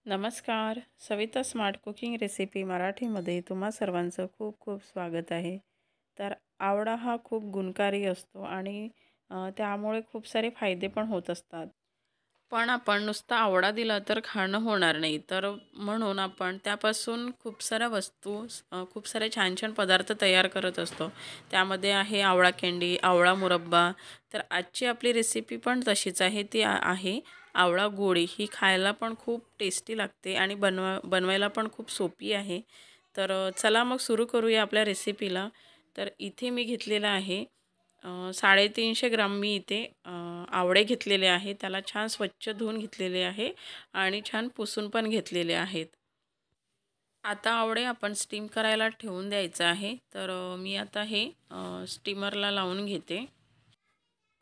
नमस्कार. Savita smart cooking recipe मराठीमध्ये तुम्हा सर्वांचं खूप खूप स्वागत आहे. तर आवळा हा खूप गुणकारी असतो आणि त्यामुळे खूप सारे फायदे पण होत असतात. पण आपण नुसता आवळा दिला तर खाणं होणार नाही. तर म्हणून आपण त्यापासून खूप साऱ्या वस्तू खूप सारे छान-छान पदार्थ तयार करत असतो. त्यामध्ये आहे आवळा कँडी, आवळा मुरब्बा. तर आजची आपली रेसिपी पण तशीच आहे. ती आहे आवळा गोळी. ही खायला पण खूप टेस्टी लागते आणि बनवायला पण खूप सोपी आहे. तर चला मग सुरू करूया आपल्या रेसिपीला. तर इथे मी घेतलेलं आहे 350 ग्राम मी इथे आवळे घेतलेले आहे. त्याला छान स्वच्छ धुवून घेतलेले आहे आणि छान पुसून पण घेतलेले आहेत. आता आवळे आपण स्टीम करायला ठेवून द्यायचं आहे. तर मी आता हे स्टीमरला लावून घेते.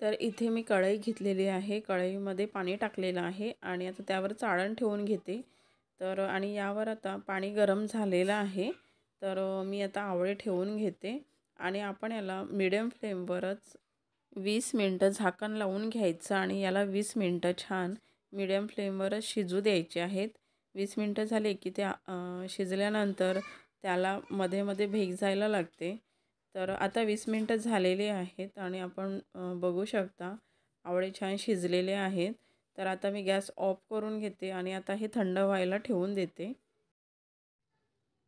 तर इथे मी कढई घेतलेली आहे. कढईमध्ये पाणी टाकलेलं आहे आणि आता त्यावर चाळण ठेवून घेते. तर आणि यावर आता पाणी गरम झालेलं आहे. तर मी आता आवळे ठेवून घेते आणि आपण याला मीडियम फ्लेमवरच 20 मिनटं झाकण लावून घ्यायचं आणि याला 20 मिनटं छान मीडियम फ्लेमवरच शिजू द्यायचे आहेत. 20 मिनटं झाले की त्या शिजल्यानंतर त्याला मध्ये मध्ये भेग जायला लागते. तर आता 20 मिनटं झालेली आहेत आणि आपण बघू शकता आवळे छान शिजलेले आहेत. तर आता मी गॅस ऑफ करून घेते आणि आता हे थंड व्हायला ठेवून देते.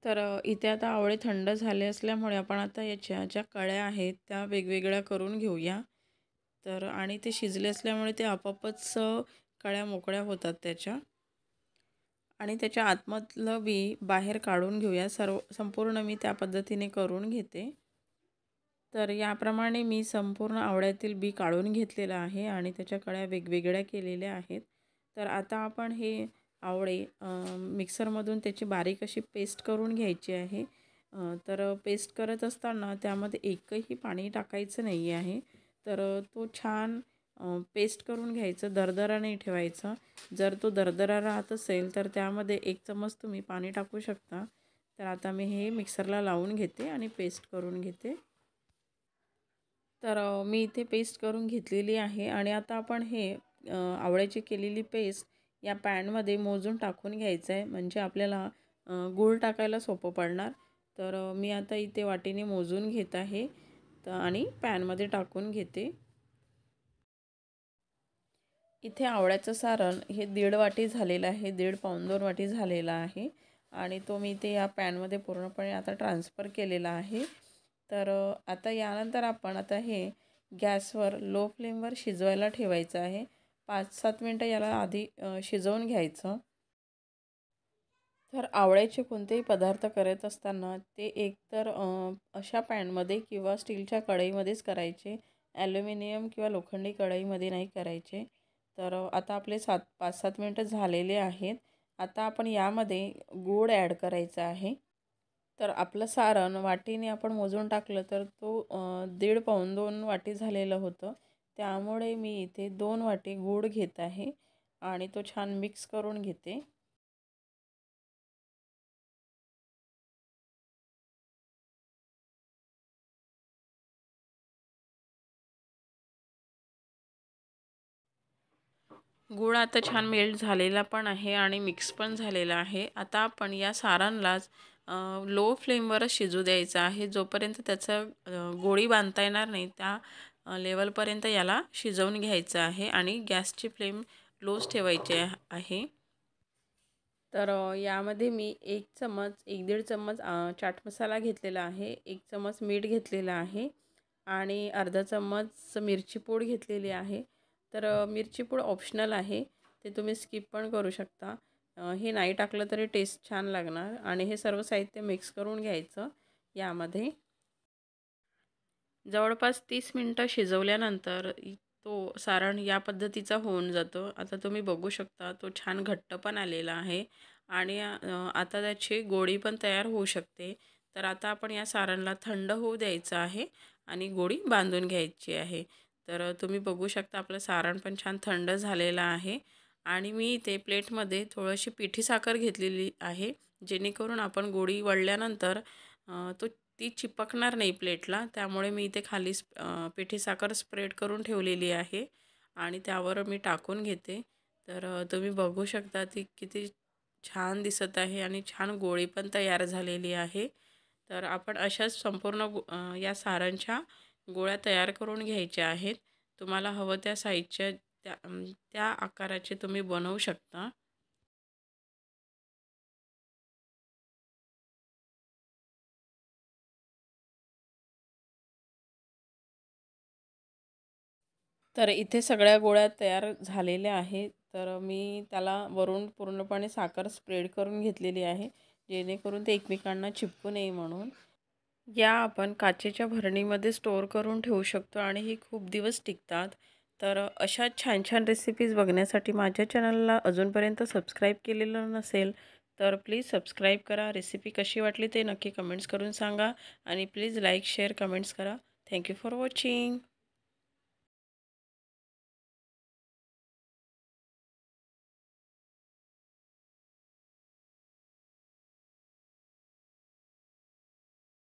तर इथे आता आवळे थंड झाले असल्यामुळे आपण आता याच्या ज्या कळ्या आहेत त्या वेगवेगळ्या करून घेऊया. तर आणि ते शिजले असल्यामुळे ते आपोआपच कळ्या मोकळ्या होतात त्याच्या आणि त्याच्या आतमधलं बी बाहेर काढून घेऊया. संपूर्ण मी त्या पद्धतीने करून घेते. तर याप्रमाणे मी संपूर्ण आवळ्यातील बी काढून घेतलेलं आहे आणि त्याच्या कळ्या वेगवेगळ्या केलेल्या आहेत. तर आता आपण हे आवळे मिक्सरमधून त्याची बारीक अशी पेस्ट करून घ्यायची आहे. तर पेस्ट करत असताना त्यामध्ये एकही पाणी टाकायचं नाही आहे. तर तो छान पेस्ट करून घ्यायचं, दरदरा नाही ठेवायचा. जर तो दरदरा राहत असेल तर त्यामध्ये 1 चम्मच तुम्ही पाणी टाकू शकता. तर आता मी हे मिक्सरला लावून घेते आणि पेस्ट करून घेते. तर मी इथे पेस्ट करून घेतलेली आहे आणि आता आपण हे आवळ्याची केलेली पेस्ट या पॅनमध्ये मोजून टाकून घ्यायचं आहे, म्हणजे आपल्याला गूळ टाकायला सोपं पडणार. तर मी आता इथे वाटीने मोजून घेत आहे आणि पॅनमध्ये टाकून घेते. इथे आवळ्याचं सारण हे 1.5 वाटी झालेलं आहे, 1.5 पाऊण 2 वाटी झालेला आहे आणि तो मी इथे या पॅनमध्ये पूर्णपणे आता ट्रान्सफर केलेला आहे. तर आता यानंतर आपण आता हे गॅसवर लो फ्लेमवर शिजवायला ठेवायचं आहे. 5-7 मिनटं याला आधी शिजवून घ्यायचं. तर आवळ्याचे कोणतेही पदार्थ करत असताना ते एकतर अशा पॅनमध्ये किंवा स्टीलच्या कढईमध्येच करायचे. ॲल्युमिनियम किंवा लोखंडी कढईमध्ये नाही करायचे. तर आता आपले 5-7 मिनटं झालेले आहेत. आता आपण यामध्ये गूळ ॲड करायचा आहे. तर आपलं सारण वाटीने आपण मोजून टाकलं तर तो 1.5 पाऊण 2 वाटी झालेलं होतं. त्यामुळे मी इथे 2 वाटी गूळ घेत आहे आणि तो छान मिक्स करून घेते. गूळ आता छान मेल्ट झालेला पण आहे आणि मिक्स पण झालेला आहे. आता आपण या सारांलाच लो फ्लेमवरच शिजू द्यायचं आहे. जोपर्यंत त्याचं गोळी बांधता येणार नाही त्या लेवलपर्यंत याला शिजवून घ्यायचं आहे आणि गॅसची फ्लेम लोच ठेवायची आहे. तर यामध्ये मी 1 चम्मच 1-1.5 चम्मच चाट मसाला घेतलेला आहे. 1 चम्मच मीठ घेतलेलं आहे आणि अर्धा चम्मच मिरची पूड घेतलेली आहे. तर मिरची पूड ऑप्शनल आहे. ते तुम्ही स्किप पण करू शकता. हे नाही टाकलं तरी टेस्ट छान लागणार आणि हे सर्व साहित्य मिक्स करून घ्यायचं यामध्ये. जवळपास 30 मिनटं शिजवल्यानंतर तो सारण या पद्धतीचा होऊन जातो. आता तुम्ही बघू शकता तो छान घट्ट पण आलेला आहे आणि आता त्याची गोळी पण तयार होऊ शकते. तर आता आपण या सारणला थंड होऊ द्यायचं आहे आणि गोळी बांधून घ्यायची आहे. तर तुम्ही बघू शकता आपलं सारण पण छान थंड झालेलं आहे आणि मी इथे प्लेटमध्ये थोडीशी पिठी साखर घेतलेली आहे, जेणेकरून आपण गोळी वळल्यानंतर तो ती चिपकणार नाही प्लेटला. त्यामुळे मी इथे खाली पिठी साखर स्प्रेड करून ठेवलेली आहे आणि त्यावर मी टाकून घेते. तर तुम्ही बघू शकता ती किती छान दिसत आहे आणि छान गोळी पण तयार झालेली आहे. तर आपण अशाच संपूर्ण या सारांच्या गोळ्या तयार करून घ्यायच्या आहेत. तुम्हाला हवं त्या साईजच्या त्या आकाराचे तुम्ही बनवू शकता. तर इथे सगळ्या गोळ्या तयार झालेल्या आहेत. तर मी त्याला वरून पूर्णपणे साखर स्प्रेड करून घेतलेली आहे, जेणेकरून ते एकमेकांना चिपकू नये म्हणून. या आपण काचेच्या भरणीमध्ये स्टोअर करून ठेवू शकतो आणि ही खूप दिवस टिकतात. तर अशा छान छान रेसिपीज बघण्यासाठी माझ्या चॅनलला अजूनपर्यंत सबस्क्राईब केलेलं नसेल तर प्लीज सबस्क्राईब करा. रेसिपी कशी वाटली ते नक्की कमेंट्स करून सांगा आणि प्लीज लाईक शेअर कमेंट्स करा. Thank you for watching.